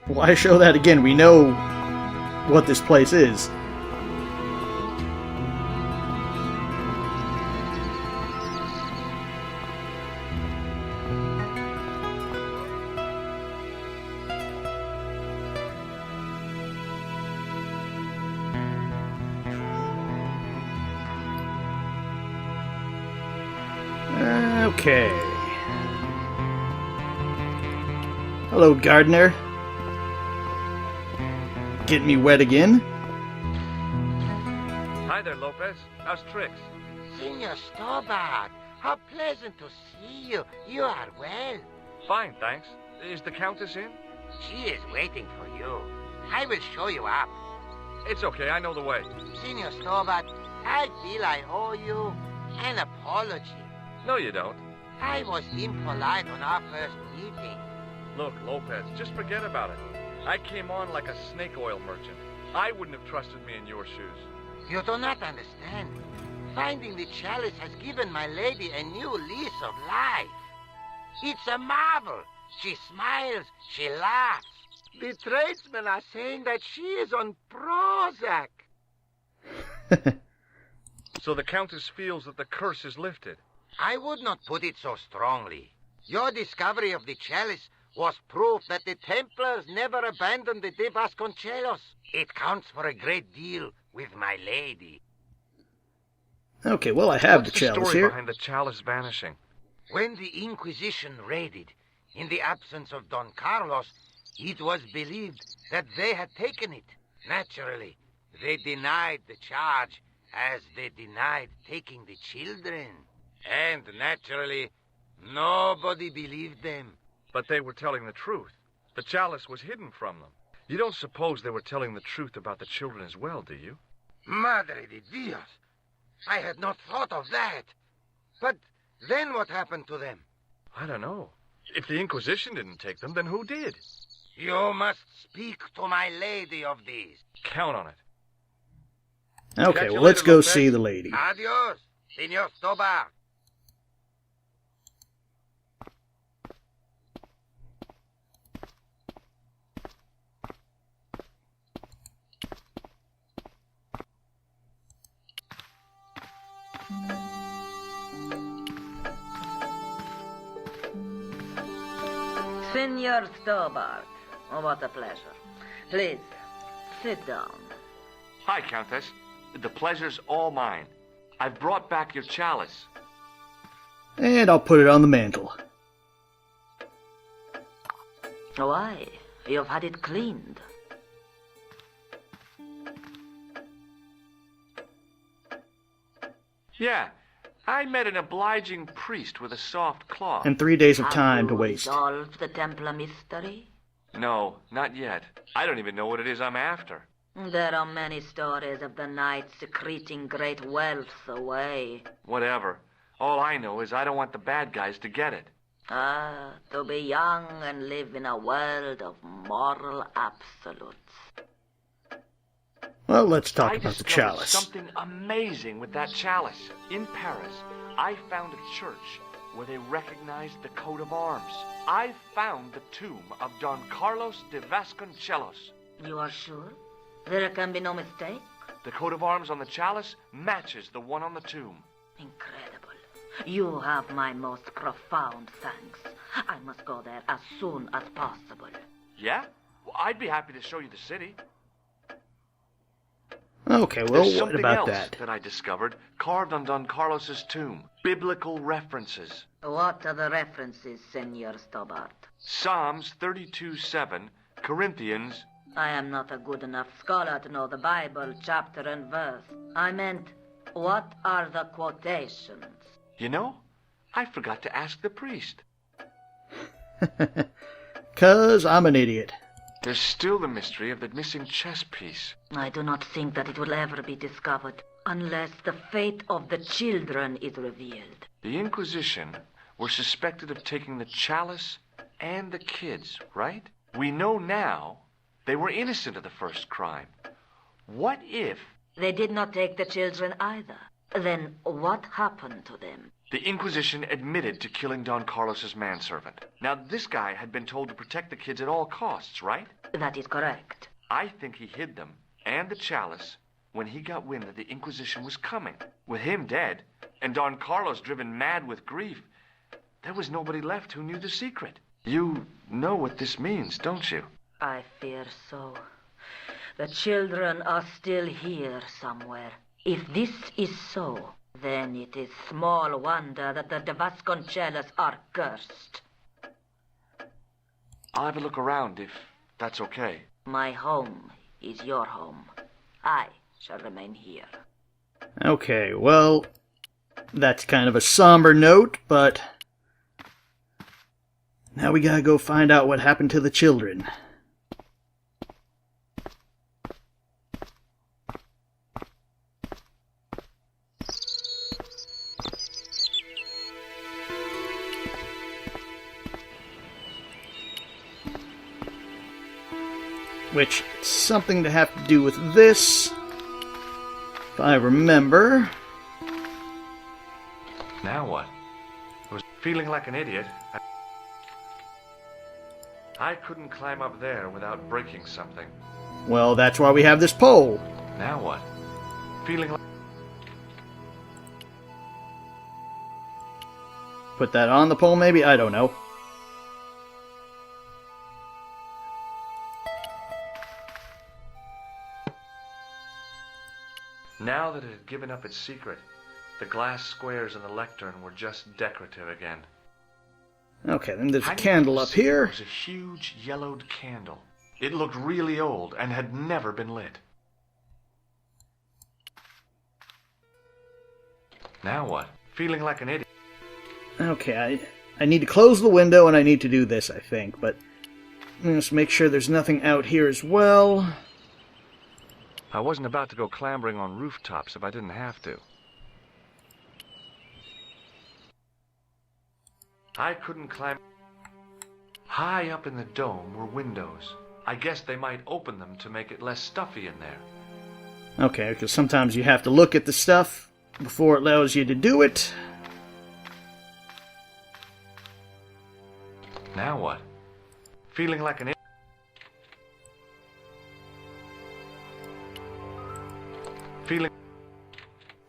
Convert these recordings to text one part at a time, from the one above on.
Why show that again? We know what this place is. Okay. Hello, gardener. Getting me wet again? Hi there, Lopez. How's tricks? Senor Stobart, how pleasant to see you. You are well. Fine, thanks. Is the Countess in? She is waiting for you. I will show you up. It's okay, I know the way. Senor Stobart, I feel I owe you an apology. No, you don't. I was impolite on our first meeting. Look, Lopez, just forget about it. I came on like a snake oil merchant. I wouldn't have trusted me in your shoes. You do not understand. Finding the chalice has given my lady a new lease of life. It's a marvel. She smiles, she laughs. The tradesmen are saying that she is on Prozac. So the Countess feels that the curse is lifted. I would not put it so strongly. Your discovery of the chalice was proof that the Templars never abandoned the de Vasconcelos. It counts for a great deal with my lady. Okay, well, I have What's the chalice story here. behind the chalice vanishing? When the Inquisition raided, in the absence of Don Carlos, it was believed that they had taken it. Naturally, they denied the charge as they denied taking the children. And naturally, nobody believed them. But they were telling the truth. The chalice was hidden from them. You don't suppose they were telling the truth about the children as well, do you? Madre de Dios! I had not thought of that. But then what happened to them? I don't know. If the Inquisition didn't take them, then who did? You must speak to my lady of these. Count on it. Okay, Catch you well, let's later, go Lopez. see the lady. Adios, Senor Stobart. Senor Stobart, oh, what a pleasure. Please, sit down. Hi, Countess. The pleasure's all mine. I've brought back your chalice. And I'll put it on the mantle. Why? You've had it cleaned. Yeah, I met an obliging priest with a soft claw. And 3 days of Have time to you waste. Resolved the Templar mystery? No, not yet. I don't even know what it is I'm after. There are many stories of the knight secreting great wealth away. Whatever. All I know is I don't want the bad guys to get it. Ah, to be young and live in a world of moral absolutes. Well, let's talk I about the discovered chalice. something amazing with that chalice. In Paris, I found a church where they recognized the coat of arms. I found the tomb of Don Carlos de Vasconcelos. You are sure? There can be no mistake? The coat of arms on the chalice matches the one on the tomb. Incredible. You have my most profound thanks. I must go there as soon as possible. Yeah? Well, I'd be happy to show you the city. Okay, well, There's what something about else that? I discovered, carved on Don Carlos's tomb. Biblical references. What are the references, Senor Stobart? Psalms 32:7, Corinthians. I am not a good enough scholar to know the Bible, chapter and verse. I meant, what are the quotations? You know, I forgot to ask the priest. 'Cause I'm an idiot. There's still the mystery of the missing chess piece. I do not think that it will ever be discovered, unless the fate of the children is revealed. The Inquisition were suspected of taking the chalice and the kids, right? We know now they were innocent of the first crime. What if... They did not take the children either. Then what happened to them? The Inquisition admitted to killing Don Carlos's manservant. Now, this guy had been told to protect the kids at all costs, right? That is correct. I think he hid them, and the chalice, when he got wind that the Inquisition was coming. With him dead, and Don Carlos driven mad with grief, there was nobody left who knew the secret. You know what this means, don't you? I fear so. The children are still here somewhere. If this is so, then it is small wonder that the de Vasconcellos are cursed. I'll have a look around if that's okay. My home is your home. I shall remain here. Okay, well, that's kind of a somber note, but now we gotta go find out what happened to the children. Which, something to have to do with this, if I remember. Now what? I was feeling like an idiot. I couldn't climb up there without breaking something. Well, that's why we have this pole. Now what? Feeling like... Put that on the pole, maybe? I don't know. Now that it had given up its secret, the glass squares in the lectern were just decorative again. Okay, then there's a Hanging candle from up the ceiling here. was a huge yellowed candle. It looked really old and had never been lit. Now what? Feeling like an idiot. Okay, I need to close the window and I need to do this, I think, but let's make sure there's nothing out here as well. I wasn't about to go clambering on rooftops if I didn't have to. I couldn't climb. High up in the dome were windows. I guess they might open them to make it less stuffy in there. Okay, because sometimes you have to look at the stuff before it allows you to do it. Now what? Feeling like an idiot. Feeling...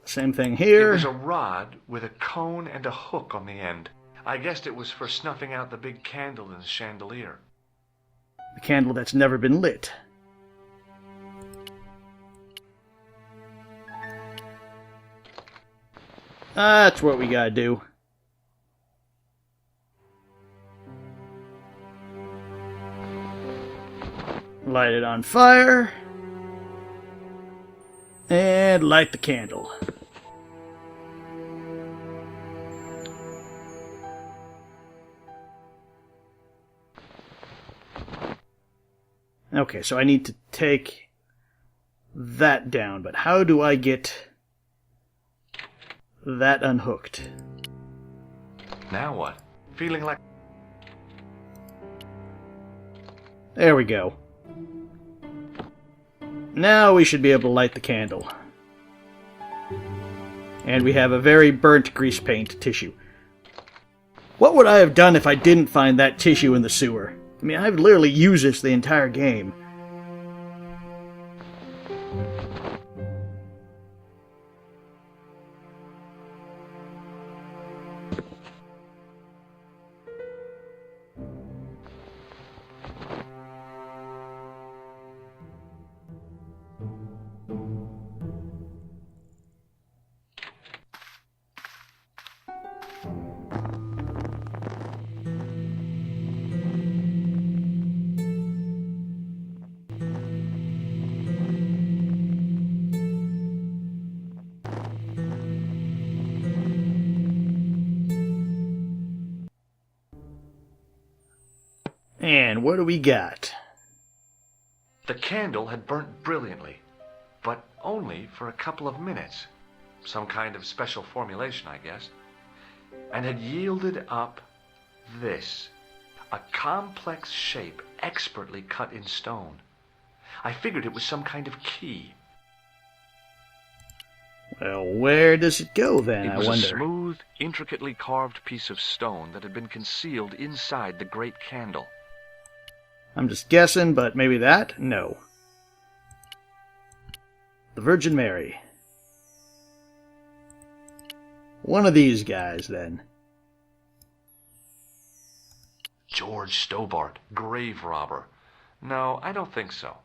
Same thing It here. was a rod with a cone and a hook on the end. I guessed it was for snuffing out the big candle in the chandelier. The candle that's never been lit. That's what we gotta do. Light it on fire. And light the candle. Okay, so I need to take that down, but how do I get that unhooked? Now what? Feeling like... There we go. Now we should be able to light the candle. And we have a very burnt grease paint tissue. What would I have done if I didn't find that tissue in the sewer? I mean, I've literally used this the entire game. And what do we got? The candle had burnt brilliantly, but only for a couple of minutes. Some kind of special formulation, I guess. And had yielded up this. A complex shape expertly cut in stone. I figured it was some kind of key. Well, where does it go then, It I was a wonder? smooth, intricately carved piece of stone that had been concealed inside the great candle. I'm just guessing, but maybe that? No. The Virgin Mary. One of these guys, then. George Stobart, grave robber. No, I don't think so.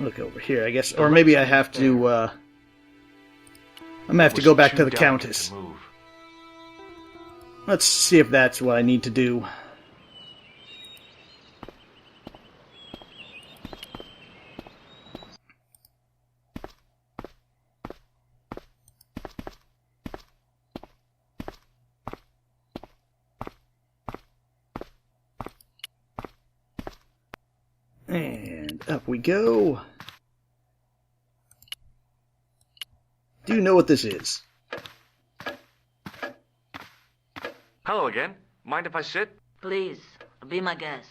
Look over here, I guess. Or maybe I have to, I'm gonna have to go back to the Countess. To move. Let's see if that's what I need to do. And up we go. Do you know what this is? Hello again. Mind if I sit? Please, be my guest.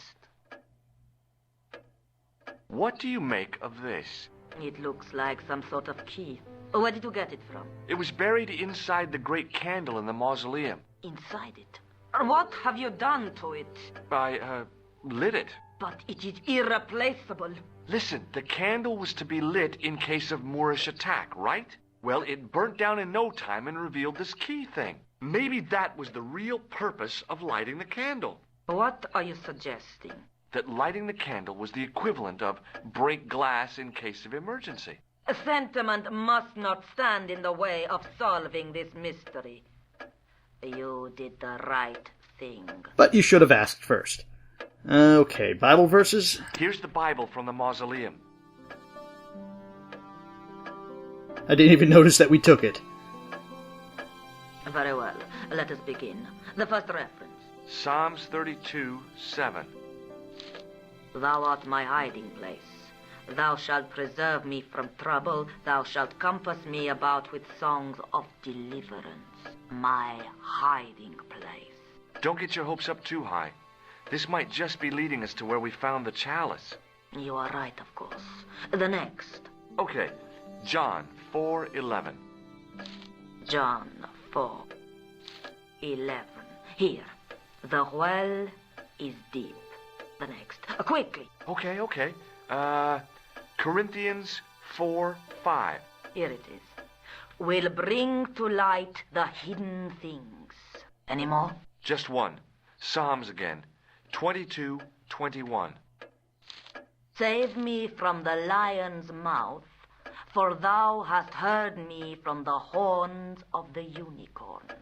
What do you make of this? It looks like some sort of key. Where did you get it from? It was buried inside the great candle in the mausoleum. Inside it. What have you done to it? I, lit it. But it is irreplaceable. Listen, the candle was to be lit in case of Moorish attack, right? Well, it burnt down in no time and revealed this key thing. Maybe that was the real purpose of lighting the candle. What are you suggesting? That lighting the candle was the equivalent of break glass in case of emergency. Sentiment must not stand in the way of solving this mystery. You did the right thing. But you should have asked first. Okay, Bible verses? Here's the Bible from the mausoleum. I didn't even notice that we took it. Very well. Let us begin. The first reference. Psalms 32:7. Thou art my hiding place. Thou shalt preserve me from trouble. Thou shalt compass me about with songs of deliverance. My hiding place. Don't get your hopes up too high. This might just be leading us to where we found the chalice. You are right, of course. The next. Okay, John 4:11. John 4:11. Here. The well is deep. The next. Quickly. Okay. Corinthians 4:5. Here it is. Will bring to light the hidden things. Any more? Just one. Psalms again. 22:21. Save me from the lion's mouth, for thou hast heard me from the horns of the unicorns.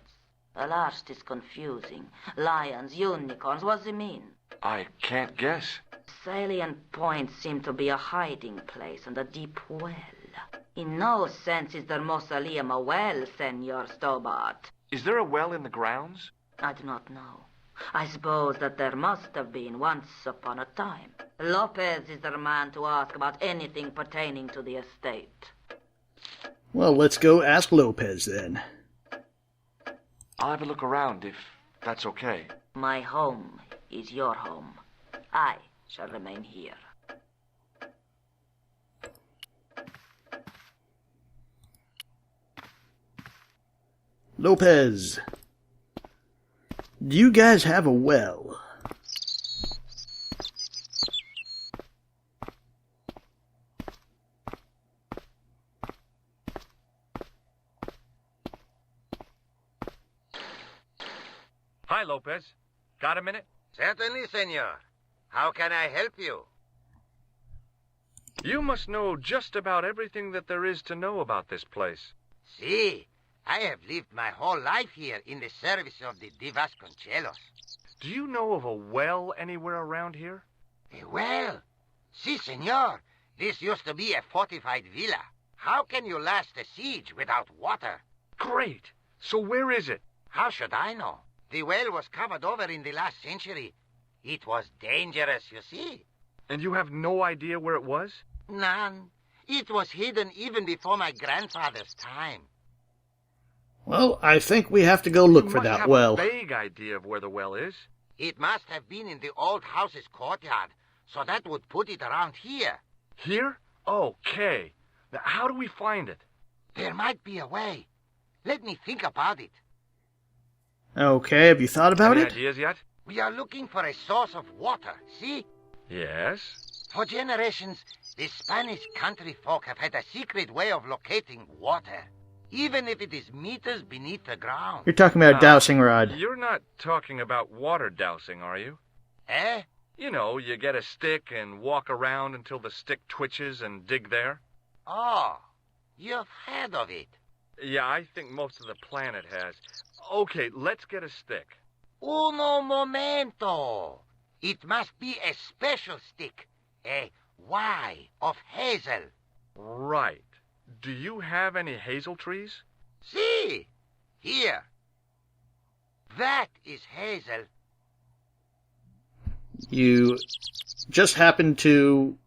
The last is confusing. Lions, unicorns, what does it mean? I can't guess. Salient points seem to be a hiding place and a deep well. In no sense is the mausoleum a well, Senor Stobart. Is there a well in the grounds? I do not know. I suppose that there must have been once upon a time. Lopez is the man to ask about anything pertaining to the estate. Well, let's go ask Lopez then. I'll have a look around if that's okay. My home is your home. I shall remain here. Lopez, do you guys have a well? Hi, Lopez. Got a minute? Certainly, senor. How can I help you? You must know just about everything that there is to know about this place. See, I have lived my whole life here in the service of the Vasconcelos. Do you know of a well anywhere around here? A well? Si, senor. This used to be a fortified villa. How can you last a siege without water? Great. So where is it? How should I know? The well was covered over in the last century. It was dangerous, you see. And you have no idea where it was? None. It was hidden even before my grandfather's time. Well, I think we have to go look You for must that have well. a vague idea of where the well is. It must have been in the old house's courtyard, so that would put it around here. Here? Okay. Now, how do we find it? There might be a way. Let me think about it. Okay, have you thought about Any it? ideas yet? We are looking for a source of water, see? Yes. For generations, the Spanish country folk have had a secret way of locating water, even if it is meters beneath the ground. You're talking about a dowsing rod. You're not talking about water dousing, are you? Eh? You know, you get a stick and walk around until the stick twitches and dig there. Oh, you've heard of it. Yeah, I think most of the planet has. Okay, let's get a stick. Uno momento. It must be a special stick. A Y of hazel. Right. Do you have any hazel trees? See? Here. That is hazel. You just happen to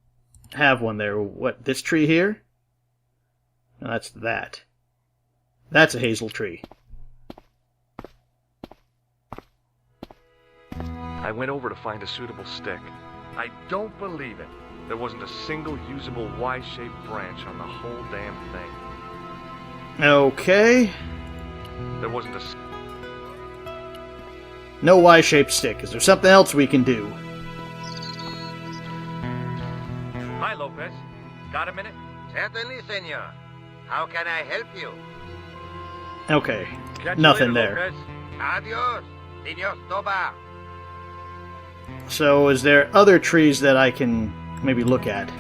have one there. What, this tree here? No, that's that. That's a hazel tree. I went over to find a suitable stick. I don't believe it. There wasn't a single usable Y-shaped branch on the whole damn thing. Okay. There wasn't a... No Y-shaped stick. Is there something else we can do? Hi, Lopez. Got a minute? Certainly, senor. How can I help you? Okay. Catch you Nothing later, there. Lopez. Adios, senor Stoba. So, is there other trees that I can maybe look at?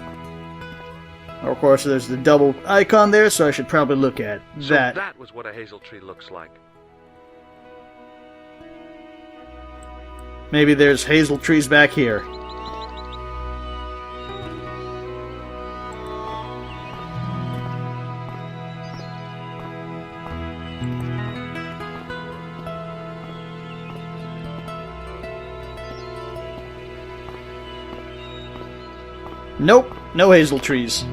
Of course, there's the double icon there, so I should probably look at So that. that was what a hazel tree looks like. Maybe there's hazel trees back here. Nope, no hazel trees.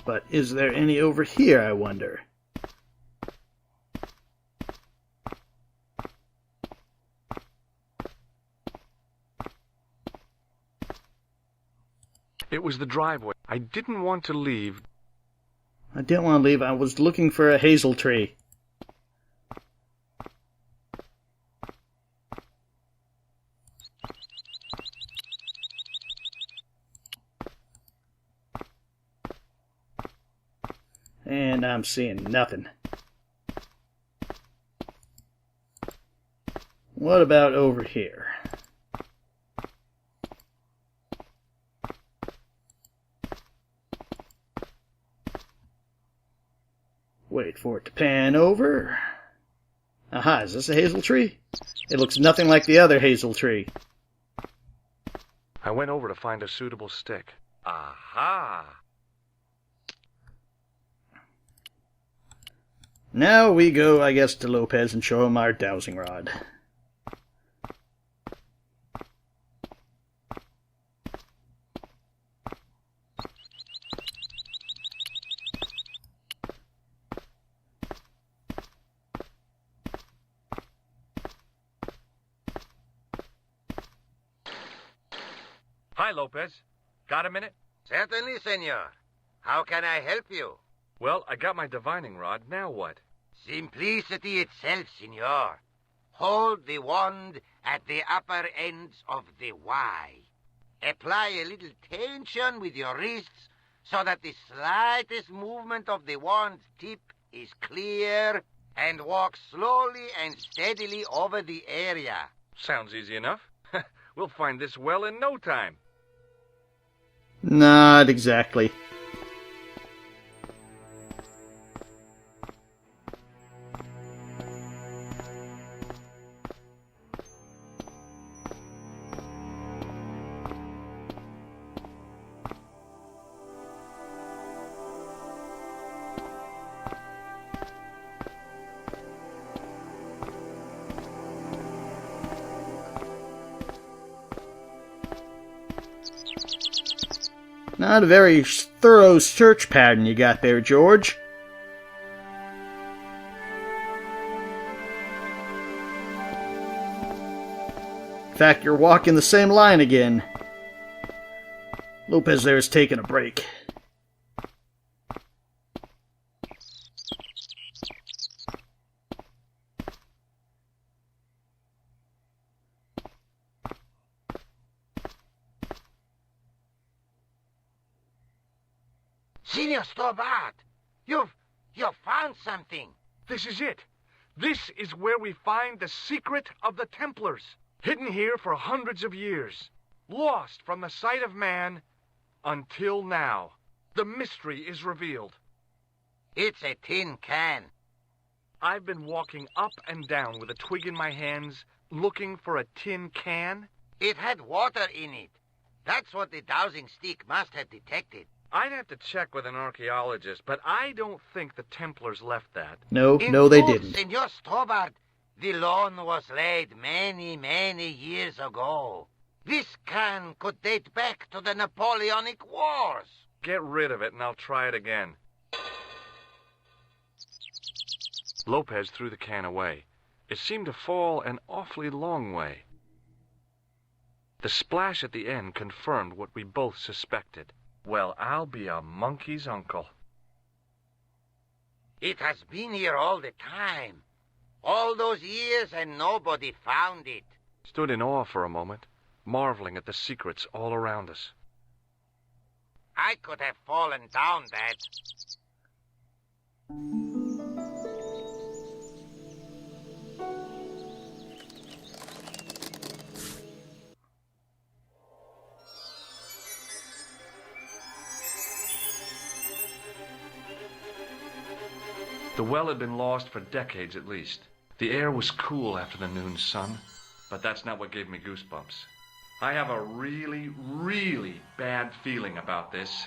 But is there any over here, I wonder? It was the driveway. I didn't want to leave. I didn't want to leave. I was looking for a hazel tree. And I'm seeing nothing. What about over here? Wait for it to pan over. Aha, is this a hazel tree? It looks nothing like the other hazel tree. I went over to find a suitable stick. Aha! Now we go, I guess, to Lopez and show him our dowsing rod. Hi, Lopez. Got a minute? Certainly, senor. How can I help you? Well, I got my divining rod. Now what? Simplicity itself, senor. Hold the wand at the upper ends of the Y. Apply a little tension with your wrists so that the slightest movement of the wand's tip is clear, and walk slowly and steadily over the area. Sounds easy enough. We'll find this well in no time. Not exactly. Not a very thorough search pattern you got there, George. fact, you're walking the same line again. Lopez there is taking a break. Senor Stobart, you've found something. This is it. This is where we find the secret of the Templars. Hidden here for hundreds of years. Lost from the sight of man until now. The mystery is revealed. It's a tin can. I've been walking up and down with a twig in my hands, looking for a tin can. It had water in it. That's what the dowsing stick must have detected. I'd have to check with an archaeologist, but I don't think the Templars left that. No, In they truth, didn't. Senor Stobart, the loan was laid many, many years ago. This can could date back to the Napoleonic Wars. Get rid of it and I'll try it again. Lopez threw the can away. It seemed to fall an awfully long way. The splash at the end confirmed what we both suspected. Well, I'll be a monkey's uncle. It has been here all the time. All those years and nobody found it. Stood in awe for a moment, marveling at the secrets all around us. I could have fallen down that. The well had been lost for decades at least. The air was cool after the noon sun, but that's not what gave me goosebumps. I have a really, really bad feeling about this.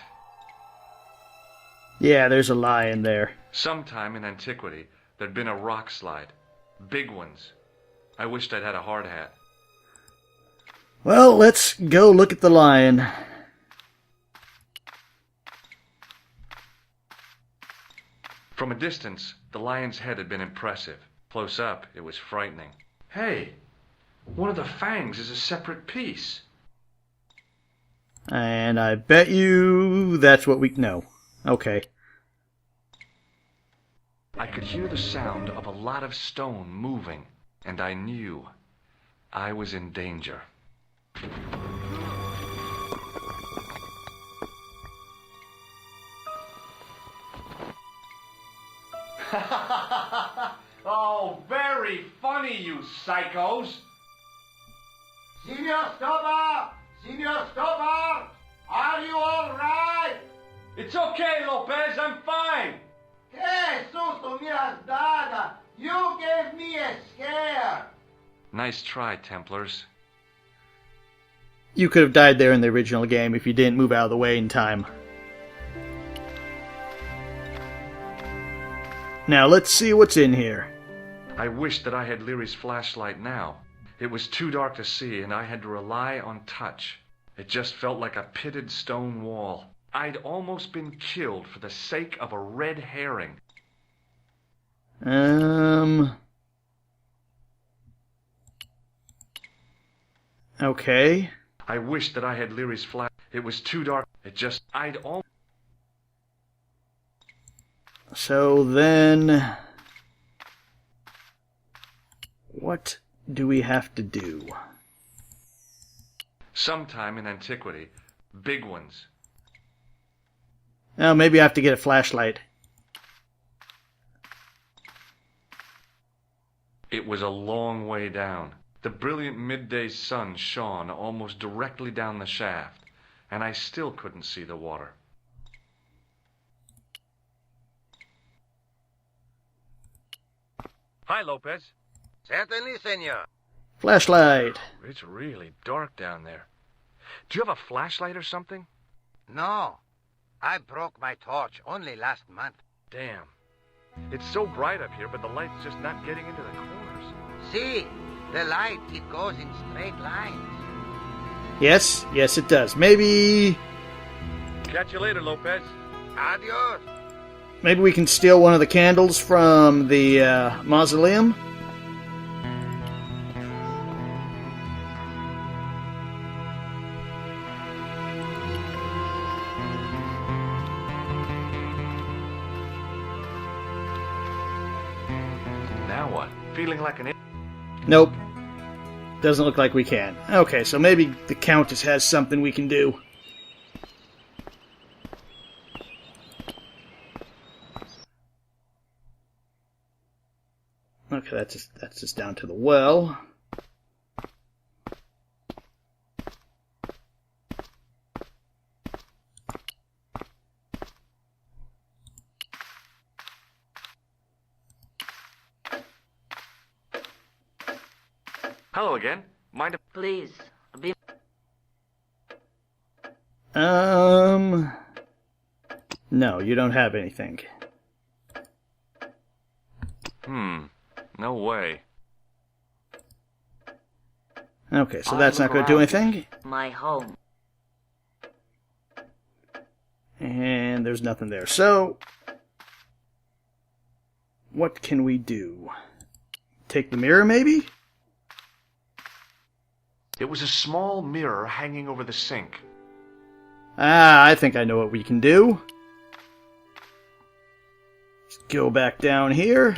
Yeah, there's a lie in there. Sometime in antiquity, there'd been a rock slide. Big ones. I wished I'd had a hard hat. Well, let's go look at the lion. From a distance, the lion's head had been impressive. Close up, it was frightening. Hey, one of the fangs is a separate piece. And I bet you that's what we... No. Okay. I could hear the sound of a lot of stone moving, and I knew I was in danger. Oh, very funny, you psychos! Senor Stobart! Senor Stobart! Are you all right? It's okay, Lopez, I'm fine! Que susto me has dado! You gave me a scare! Nice try, Templars. You could have died there in the original game if you didn't move out of the way in time. Now, let's see what's in here. I wish that I had Leary's flashlight now. It was too dark to see, and I had to rely on touch. It just felt like a pitted stone wall. I'd almost been killed for the sake of a red herring. Okay. I wish that I had Leary's flash. It was too dark. So then... what do we have to do? Sometime in antiquity, big ones. Oh, maybe I have to get a flashlight. It was a long way down. The brilliant midday sun shone almost directly down the shaft, and I still couldn't see the water. Hi, Lopez. Certainly, senor. Flashlight. It's really dark down there. Do you have a flashlight or something? No. I broke my torch only last month. Damn. It's so bright up here, but the light's just not getting into the corners. See, the light, it goes in straight lines. Yes, it does. Maybe Catch you later, Lopez. Adios. maybe we can steal one of the candles from the mausoleum? what? Feeling like an... Nope. Doesn't look like we can. Okay, so maybe the Countess has something we can do. Okay, that's just down to the well. Hello again. Mind if... Please, be... No, you don't have anything. No way. Okay, so I'll that's not look going to do around. anything. My home. And there's nothing there. So, what can we do? Take the mirror, maybe? It was a small mirror hanging over the sink. Ah, I think I know what we can do. Let's go back down here.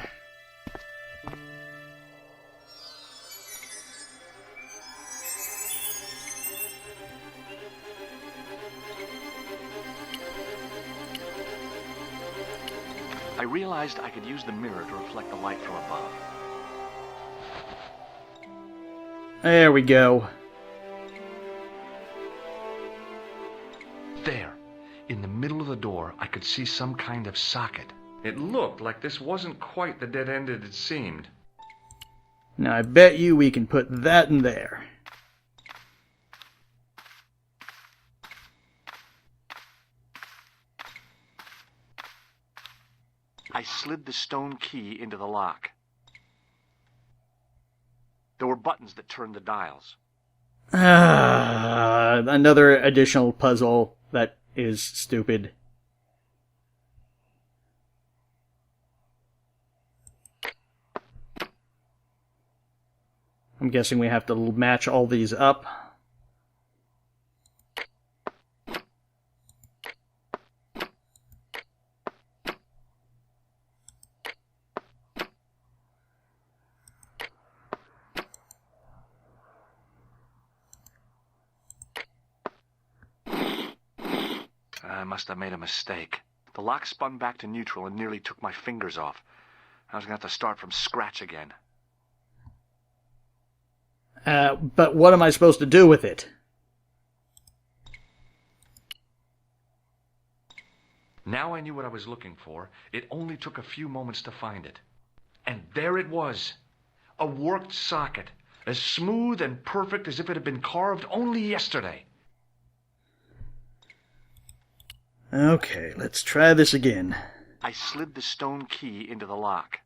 I realized I could use the mirror to reflect the light from above. There we go. There, in the middle of the door, I could see some kind of socket. It looked like this wasn't quite the dead end it had seemed. Now I bet you we can put that in there. I slid the stone key into the lock. There were buttons that turned the dials. Another additional puzzle that is stupid. I'm guessing we have to match all these up. I must have made a mistake. The lock spun back to neutral and nearly took my fingers off. I was going to have to start from scratch again. But what am I supposed to do with it? Now I knew what I was looking for. It only took a few moments to find it. And there it was. A worked socket. As smooth and perfect as if it had been carved only yesterday. Okay, let's try this again. I slid the stone key into the lock.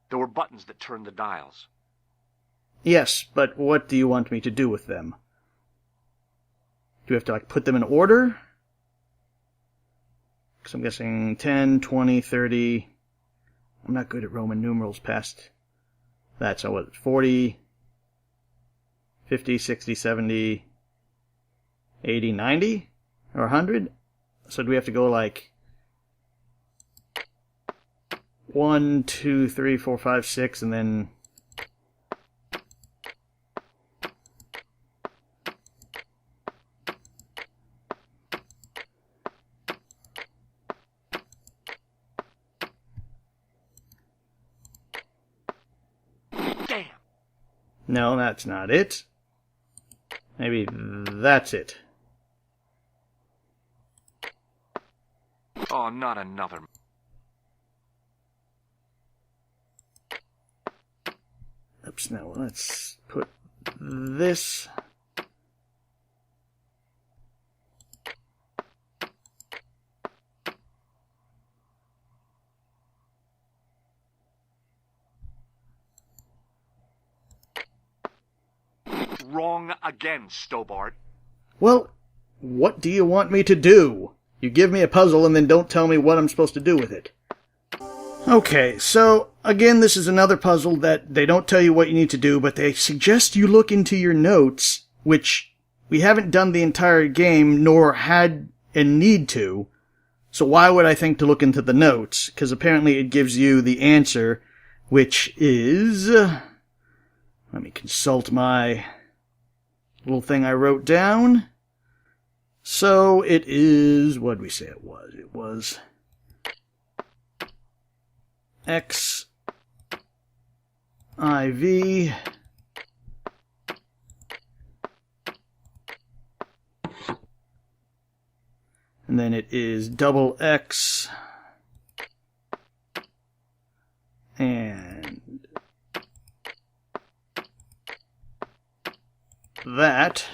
There were buttons that turned the dials. Yes, but what do you want me to do with them? Do we have to, put them in order? Because I'm guessing 10, 20, 30... I'm not good at Roman numerals past that, so what, 40, 50, 60, 70, 80, 90? Or 100? So do we have to go 1, 2, 3, 4, 5, 6, and then... Damn! No, that's not it. Maybe that's it. Oh, not another. Oops, now let's put this... Wrong again, Stobart. Well, what do you want me to do? You give me a puzzle and then don't tell me what I'm supposed to do with it. Okay, so, again, this is another puzzle that they don't tell you what you need to do, but they suggest you look into your notes, which we haven't done the entire game, nor had and need to. So why would I think to look into the notes? Because apparently it gives you the answer, which is... let me consult my little thing I wrote down. So it is... what did we say it was? It was... X... IV... and then it is double X and that,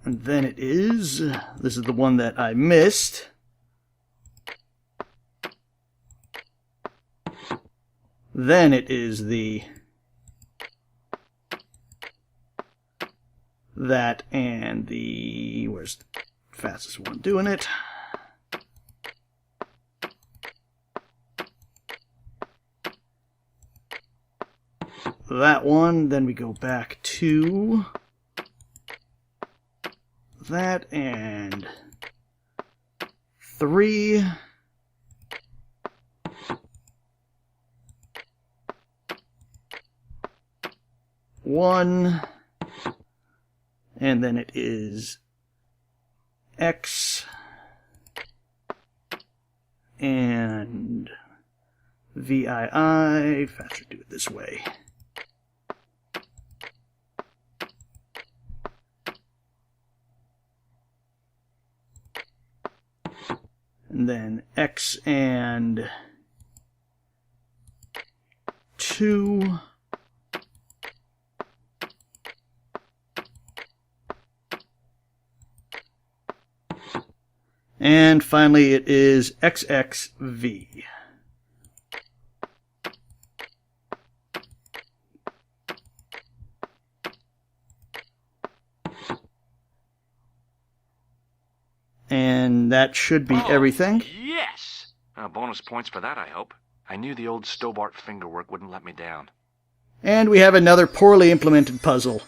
and then it is, this is the one that I missed, then it is the that and the, where's the fastest one doing it? That one, then we go back to that and 3. One. And then it is X and VII. Faster do it this way. And then X and 2. And finally, it is XXV. And that should be everything. Yes! Bonus points for that, I hope. I knew the old Stobart fingerwork wouldn't let me down. And we have another poorly implemented puzzle.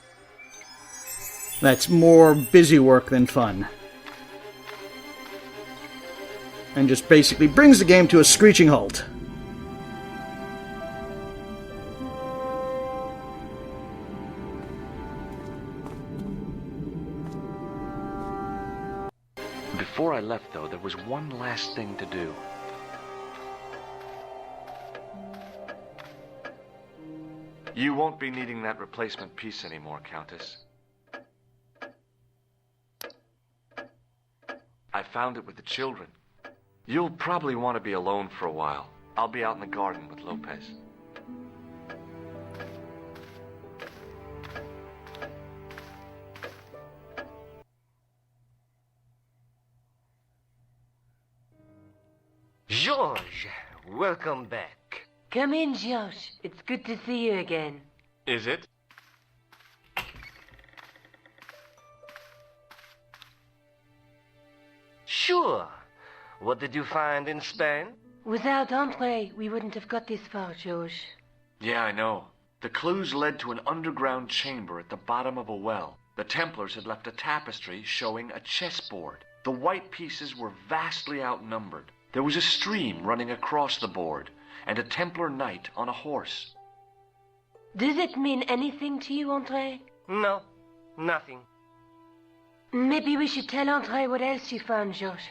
That's more busy work than fun. And just basically brings the game to a screeching halt. Before I left, though, there was one last thing to do. You won't be needing that replacement piece anymore, Countess. I found it with the children. You'll probably want to be alone for a while. I'll be out in the garden with Lopez. George, welcome back. Come in, Josh. It's good to see you again. Is it? Sure. What did you find in Spain? Without Andre, we wouldn't have got this far, Josh. Yeah, I know. The clues led to an underground chamber at the bottom of a well. The Templars had left a tapestry showing a chessboard. The white pieces were vastly outnumbered. There was a stream running across the board, and a Templar knight on a horse. Does it mean anything to you, Andre? No, nothing. Maybe we should tell Andre what else you found, Josh.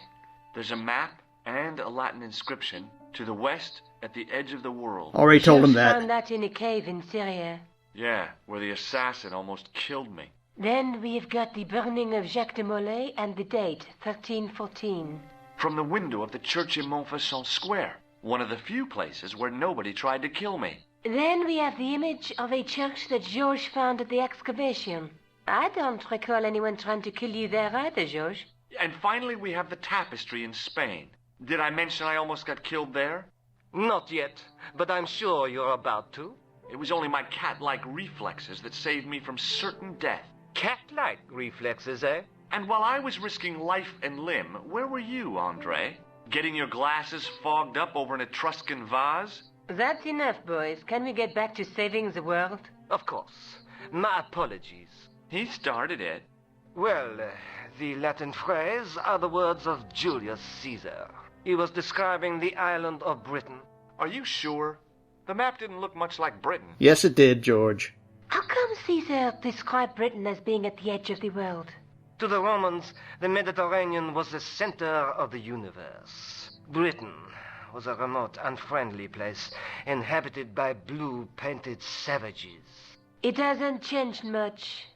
There's a map and a Latin inscription to the west at the edge of the world. Already told him Josh that. found that in a cave in Syria. Yeah, where the assassin almost killed me. Then we've got the burning of Jacques de Molay and the date, 1314. From the window of the church in Montfaucon Square, one of the few places where nobody tried to kill me. Then we have the image of a church that George found at the excavation. I don't recall anyone trying to kill you there either, George. And finally we have the tapestry in Spain. Did I mention I almost got killed there? Not yet, but I'm sure you're about to. It was only my cat-like reflexes that saved me from certain death. Cat-like reflexes, eh? And while I was risking life and limb, where were you, Andre? Getting your glasses fogged up over an Etruscan vase? That's enough, boys. Can we get back to saving the world? Of course. My apologies. He started it. Well, the Latin phrase are the words of Julius Caesar. He was describing the island of Britain. Are you sure? The map didn't look much like Britain. Yes, it did, George. How come Caesar described Britain as being at the edge of the world? To the Romans, the Mediterranean was the center of the universe. Britain was a remote, unfriendly place, inhabited by blue-painted savages. It hasn't changed much,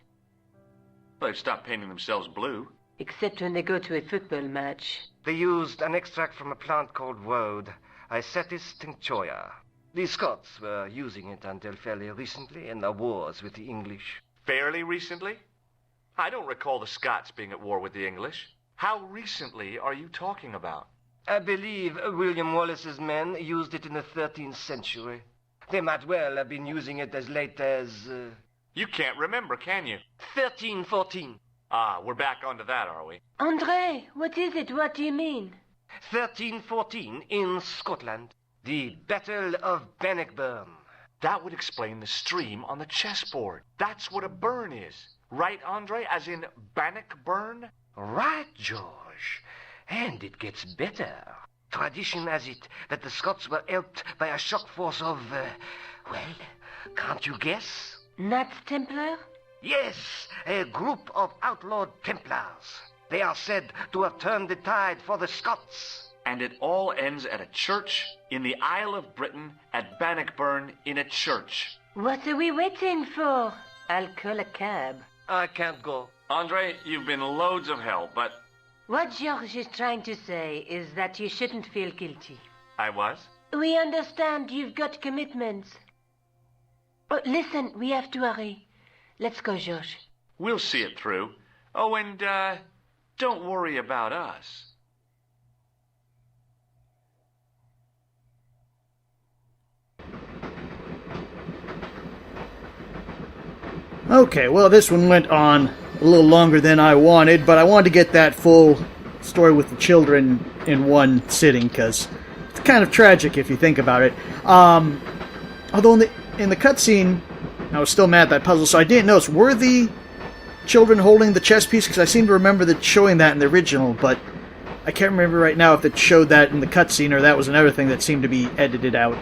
They've stopped painting themselves blue. except when they go to a football match. They used an extract from a plant called woad, Icetis tinctoria. The Scots were using it until fairly recently in their wars with the English. Fairly recently? I don't recall the Scots being at war with the English. How recently are you talking about? I believe William Wallace's men used it in the 13th century. They might well have been using it as late as... You can't remember, can you? 1314. Ah, we're back onto that, are we? André, what is it? What do you mean? 1314 in Scotland. The Battle of Bannockburn. That would explain the stream on the chessboard. That's what a burn is. Right, Andre? As in Bannockburn? Right, George. And it gets better. Tradition has it that the Scots were helped by a shock force of, well, can't you guess? Not Templar? Yes, a group of outlawed Templars. They are said to have turned the tide for the Scots. And it all ends at a church in the Isle of Britain at Bannockburn in a church. What are we waiting for? I'll call a cab. I can't go. Andre, you've been loads of help, but What George is trying to say is that you shouldn't feel guilty. I was. We understand you've got commitments. Oh, listen, we have to hurry. Let's go, George. We'll see it through. Oh, and, don't worry about us. Okay, well, this one went on a little longer than I wanted, but I wanted to get that full story with the children in one sitting, because it's kind of tragic if you think about it. Although in the cutscene, I was still mad at that puzzle, so I didn't notice. Were the children holding the chess piece? Because I seem to remember that showing that in the original, but I can't remember right now if it showed that in the cutscene or that was another thing that seemed to be edited out.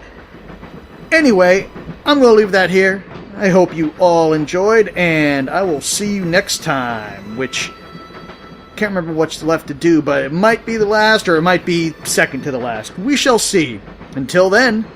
Anyway, I'm going to leave that here. I hope you all enjoyed, and I will see you next time, which can't remember what's left to do, but it might be the last or it might be second to the last. We shall see. Until then,